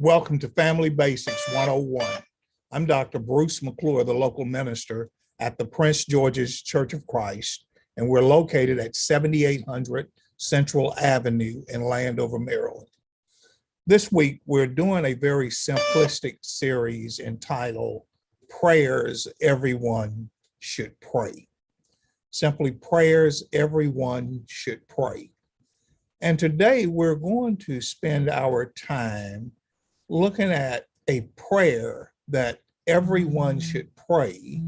Welcome to Family Basics 101. I'm Dr. Bruce McClure, the local minister at the Prince George's Church of Christ, and we're located at 7800 Central Avenue in Landover, Maryland. This week, we're doing a very simplistic series entitled Prayers Everyone Should Pray. Simply, prayers everyone should pray. And today, we're going to spend our time looking at a prayer that everyone should pray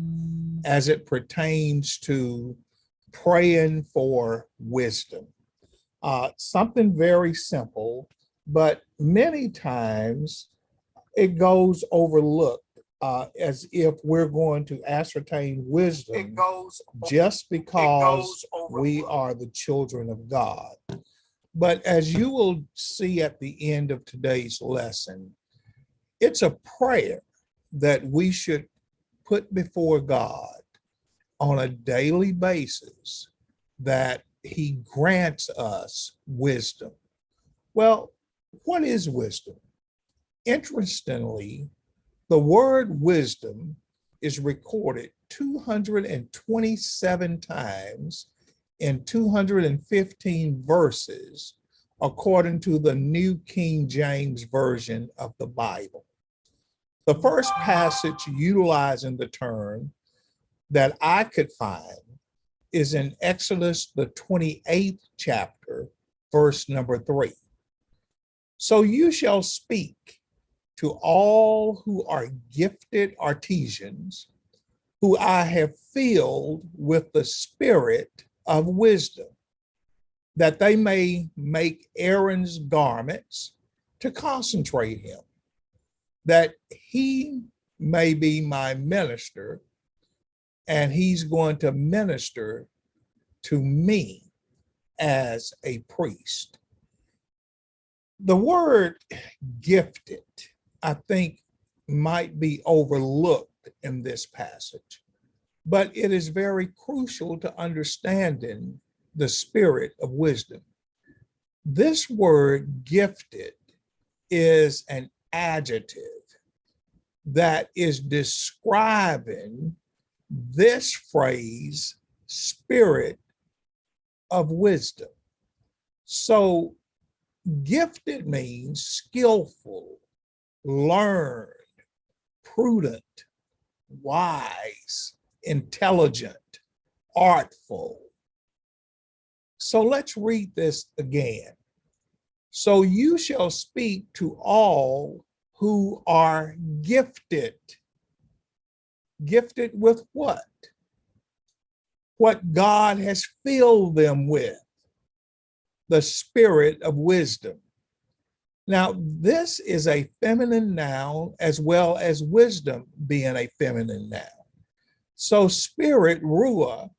as it pertains to praying for wisdom. Something very simple, but many times it goes overlooked as if we're going to ascertain wisdom just because we are the children of God. But as you will see at the end of today's lesson, it's a prayer that we should put before God on a daily basis that He grants us wisdom. Well, what is wisdom? Interestingly, the word wisdom is recorded 227 times in 215 verses, according to the New King James Version of the Bible. The first passage utilizing the term that I could find is in Exodus, the 28th chapter, verse number 3. So you shall speak to all who are gifted artisans, who I have filled with the spirit of wisdom, that they may make Aaron's garments to concentrate him, that he may be my minister, and he's going to minister to me as a priest. The word gifted, I think, might be overlooked in this passage, but it is very crucial to understanding the spirit of wisdom. This word gifted is an adjective that is describing this phrase, spirit of wisdom. So gifted means skillful, learned, prudent, wise, intelligent, artful. So let's read this again. So you shall speak to all who are gifted. Gifted with what? What God has filled them with, the spirit of wisdom. Now, this is a feminine noun as well as wisdom being a feminine noun. So spirit, ruah,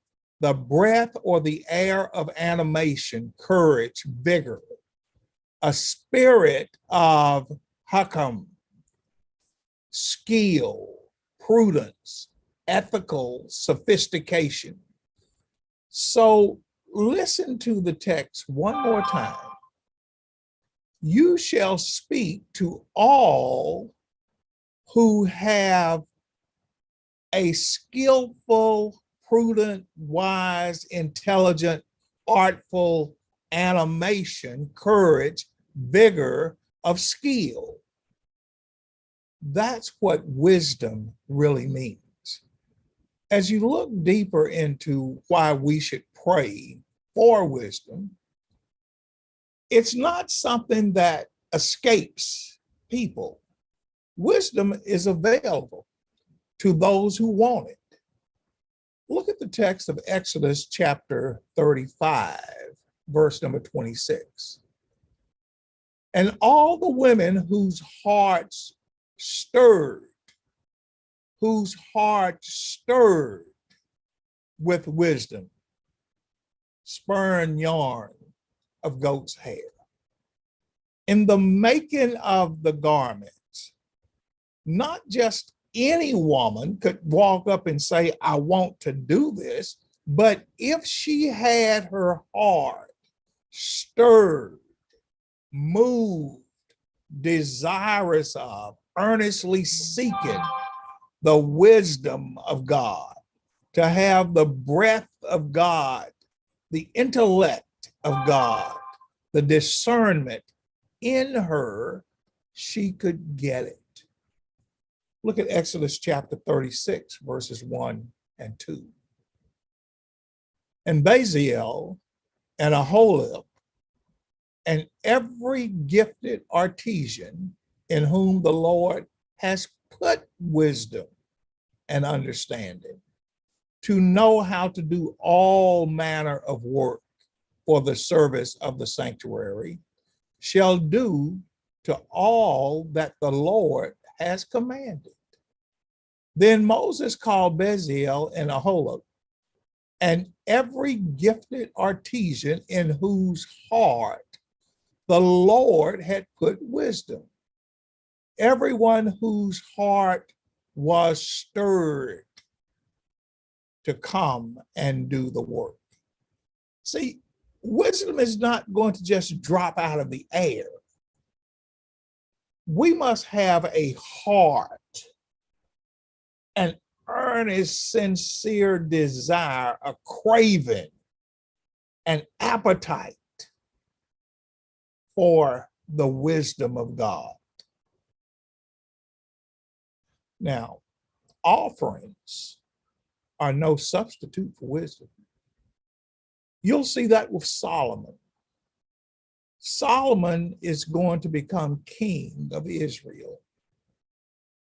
the breath or the air of animation, courage, vigor, a spirit of hakam, skill, prudence, ethical sophistication. So listen to the text one more time. You shall speak to all who have a skillful, prudent, wise, intelligent, artful animation, courage, vigor of skill. That's what wisdom really means. As you look deeper into why we should pray for wisdom, it's not something that escapes people. Wisdom is available to those who want it. Look at the text of Exodus chapter 35, verse number 26. And all the women whose hearts stirred with wisdom, spun yarn of goat's hair. In the making of the garments, not just any woman could walk up and say, I want to do this, but if she had her heart stirred, moved desirous of, earnestly seeking the wisdom of God, to have the breath of God, the intellect of God, the discernment in her, she could get it. Look at Exodus chapter 36, verses 1 and 2. And Bezalel and Aholiab and every gifted artisan in whom the Lord has put wisdom and understanding, to know how to do all manner of work for the service of the sanctuary, shall do to all that the Lord has commanded. Then Moses called Bezalel and Aholiab and every gifted artisan in whose heart the Lord had put wisdom, everyone whose heart was stirred to come and do the work. See, wisdom is not going to just drop out of the air. We must have a heart, an earnest, sincere desire, a craving, an appetite for the wisdom of God. Now, offerings are no substitute for wisdom. You'll see that with Solomon. Solomon is going to become king of Israel.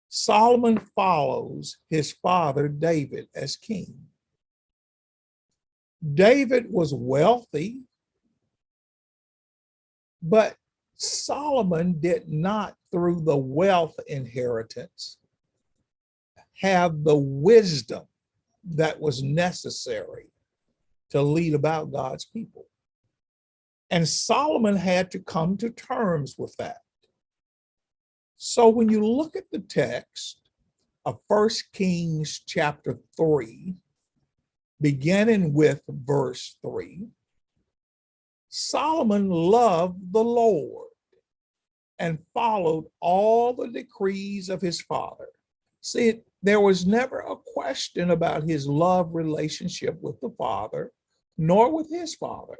Solomon follows his father David as king. David was wealthy, but Solomon did not, through the wealth inheritance, have the wisdom that was necessary to lead about God's people. And Solomon had to come to terms with that. So when you look at the text of 1 Kings chapter 3, beginning with verse 3, Solomon loved the Lord and followed all the decrees of his father. See, there was never a question about his love relationship with the father, nor with his father,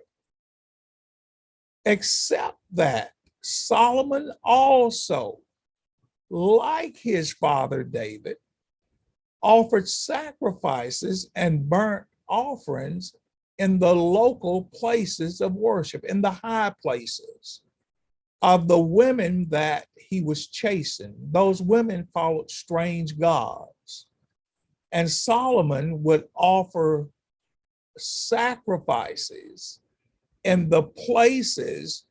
except that Solomon also, like his father David, offered sacrifices and burnt offerings in the local places of worship, in the high places of the women that he was chasing. Those women followed strange gods. And Solomon would offer sacrifices in the places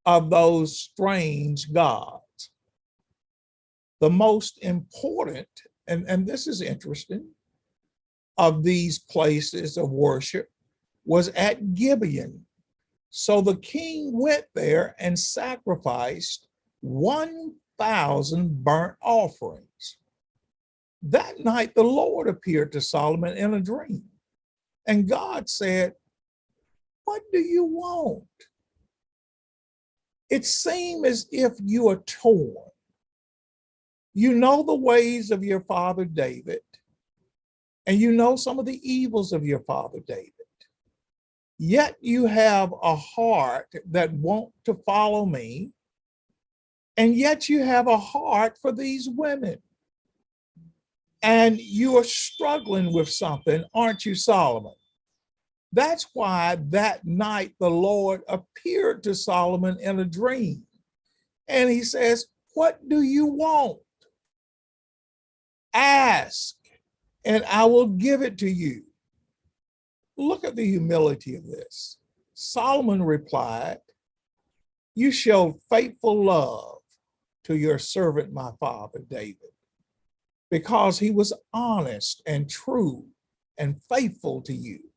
of those strange gods. The most important, and this is interesting, of these places of worship was at Gibeon. So the king went there and sacrificed 1,000 burnt offerings. That night, the Lord appeared to Solomon in a dream. And God said, "What do you want?" It seemed as if you are torn. You know the ways of your father David, and you know some of the evils of your father David. Yet you have a heart that wants to follow me, and yet you have a heart for these women. And you are struggling with something, aren't you, Solomon? That's why that night the Lord appeared to Solomon in a dream. And he says, "What do you want? Ask, and I will give it to you." Look at the humility of this. Solomon replied, "You showed faithful love to your servant, my father David, because he was honest and true and faithful to you.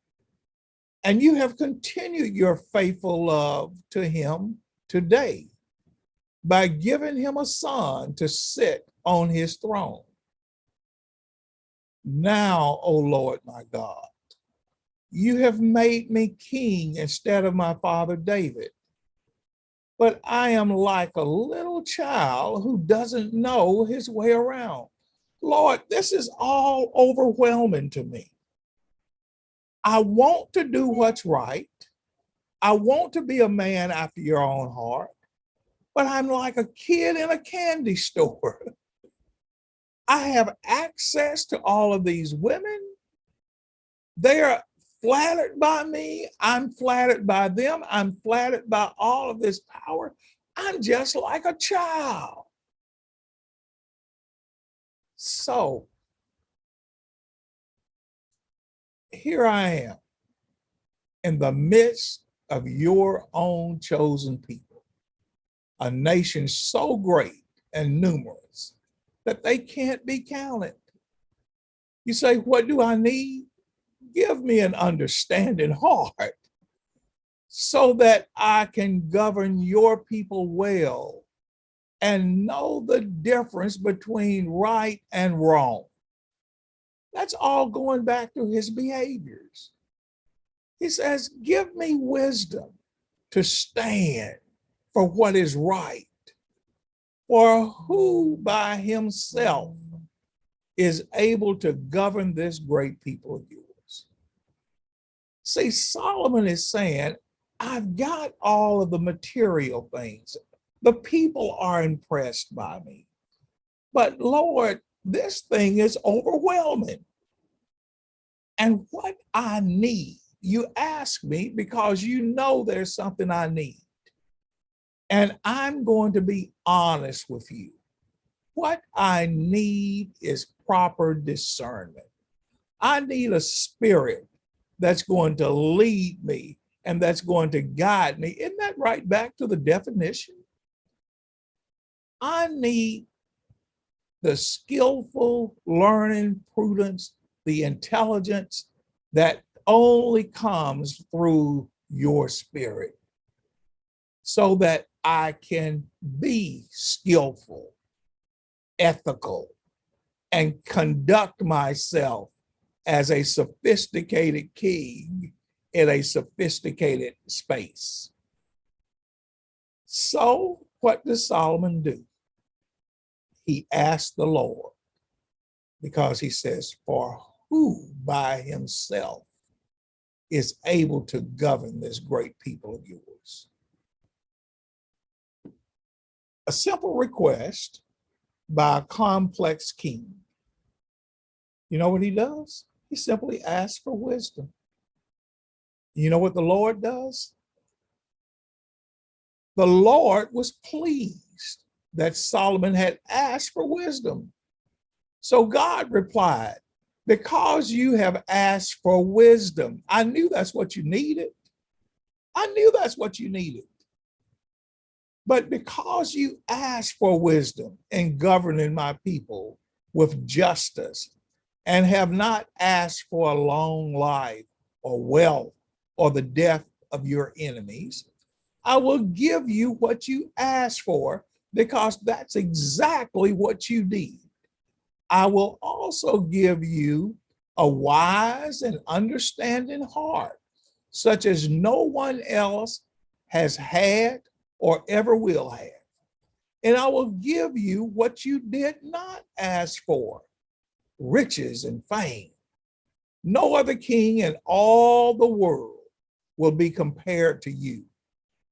And you have continued your faithful love to him today by giving him a son to sit on his throne. Now, O Lord my God, you have made me king instead of my father David. but I am like a little child who doesn't know his way around. Lord, this is all overwhelming to me. I want to do what's right. I want to be a man after your own heart, but I'm like a kid in a candy store. I have access to all of these women. They are flattered by me. I'm flattered by them. I'm flattered by all of this power. I'm just like a child. So here I am in the midst of your own chosen people, a nation so great and numerous that they can't be counted. You say, what do I need? Give me an understanding heart so that I can govern your people well and know the difference between right and wrong. That's all going back to his behaviors. He says, give me wisdom to stand for what is right, for who by himself is able to govern this great people of yours. See, Solomon is saying, I've got all of the material things. The people are impressed by me. But Lord, this thing is overwhelming. And what I need, you ask me because you know there's something I need. And I'm going to be honest with you. What I need is proper discernment. I need a spirit that's going to lead me and that's going to guide me. Isn't that right back to the definition? I need the skillful learning, prudence, the intelligence that only comes through your spirit so that I can be skillful, ethical, and conduct myself as a sophisticated king in a sophisticated space. So what does Solomon do? He asked the Lord, because he says, for who by himself is able to govern this great people of yours? A simple request by a complex king. You know what he does? He simply asks for wisdom. You know what the Lord does? The Lord was pleased that Solomon had asked for wisdom. So God replied, because you have asked for wisdom, I knew that's what you needed. I knew that's what you needed. But because you asked for wisdom in governing my people with justice and have not asked for a long life or wealth or the death of your enemies, I will give you what you asked for because that's exactly what you need. I will also give you a wise and understanding heart, such as no one else has had or ever will have. And I will give you what you did not ask for, riches and fame. No other king in all the world will be compared to you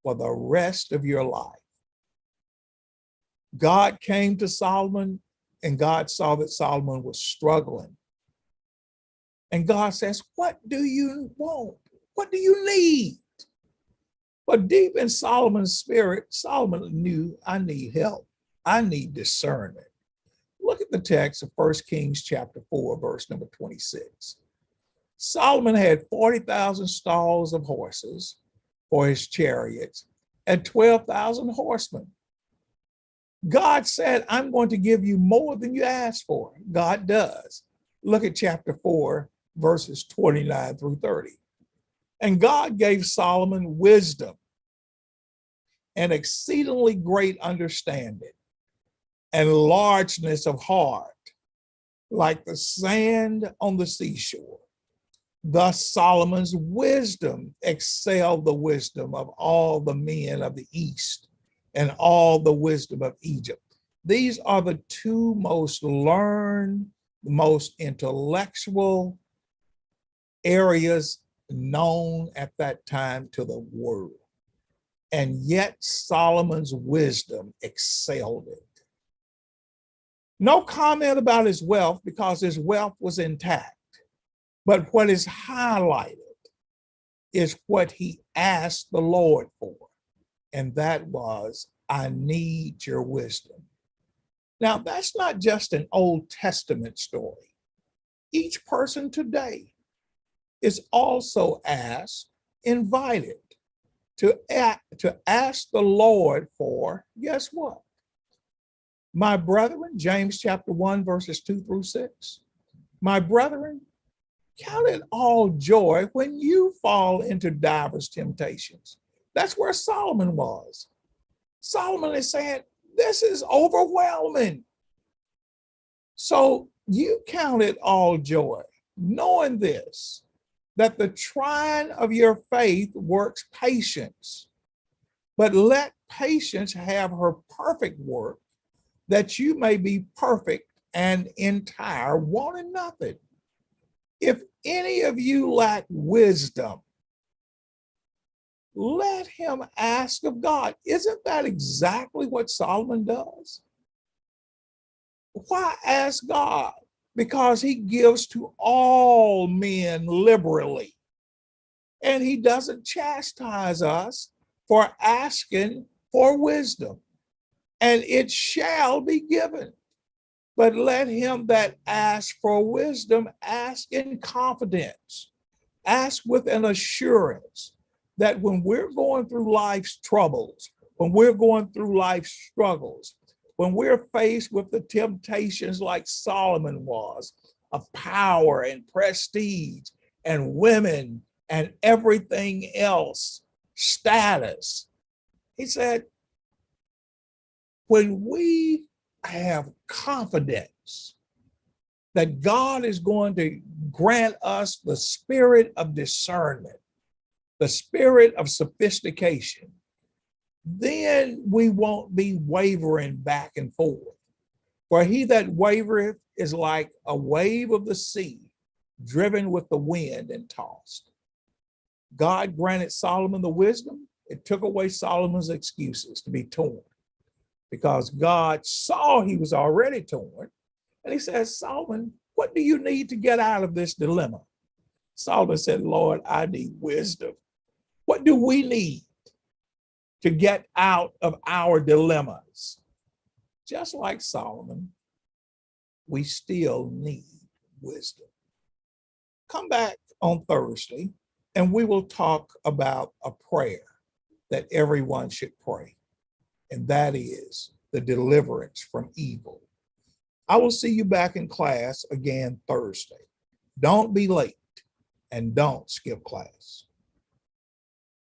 for the rest of your life. God came to Solomon and God saw that Solomon was struggling. And God says, what do you want? What do you need? But deep in Solomon's spirit, Solomon knew, I need help. I need discernment. Look at the text of 1 Kings chapter 4, verse number 26. Solomon had 40,000 stalls of horses for his chariots and 12,000 horsemen. God said, I'm going to give you more than you asked for. God does. Look at chapter 4, verses 29 through 30. And God gave Solomon wisdom and exceedingly great understanding and largeness of heart, like the sand on the seashore. Thus Solomon's wisdom excelled the wisdom of all the men of the East and all the wisdom of Egypt. These are the two most learned, most intellectual areas known at that time to the world. And yet Solomon's wisdom excelled it. No comment about his wealth because his wealth was intact. But what is highlighted is what he asked the Lord for. And that was, I need your wisdom. Now, that's not just an Old Testament story. Each person today is also invited to ask the Lord for, guess what? My brethren, James chapter 1, verses 2 through 6. My brethren, count it all joy when you fall into diverse temptations. That's where Solomon was. Solomon is saying, this is overwhelming. So you count it all joy, knowing this, that the trying of your faith works patience. But let patience have her perfect work, that you may be perfect and entire, wanting nothing. If any of you lack wisdom, let him ask of God. Isn't that exactly what Solomon does? Why ask God? Because he gives to all men liberally. And he doesn't chastise us for asking for wisdom. And it shall be given. But let him that asks for wisdom ask in confidence, ask with an assurance that when we're going through life's troubles, when we're going through life's struggles, when we're faced with the temptations like Solomon was, of power and prestige and women and everything else, status, he said, when we have confidence that God is going to grant us the spirit of discernment, the spirit of sophistication, then we won't be wavering back and forth. For he that wavereth is like a wave of the sea, driven with the wind and tossed. God granted Solomon the wisdom. It took away Solomon's excuses to be torn, because God saw he was already torn. And he says, Solomon, what do you need to get out of this dilemma? Solomon said, Lord, I need wisdom. What do we need to get out of our dilemmas? Just like Solomon, we still need wisdom. Come back on Thursday and we will talk about a prayer that everyone should pray. And that is the deliverance from evil. I will see you back in class again Thursday. Don't be late and don't skip class.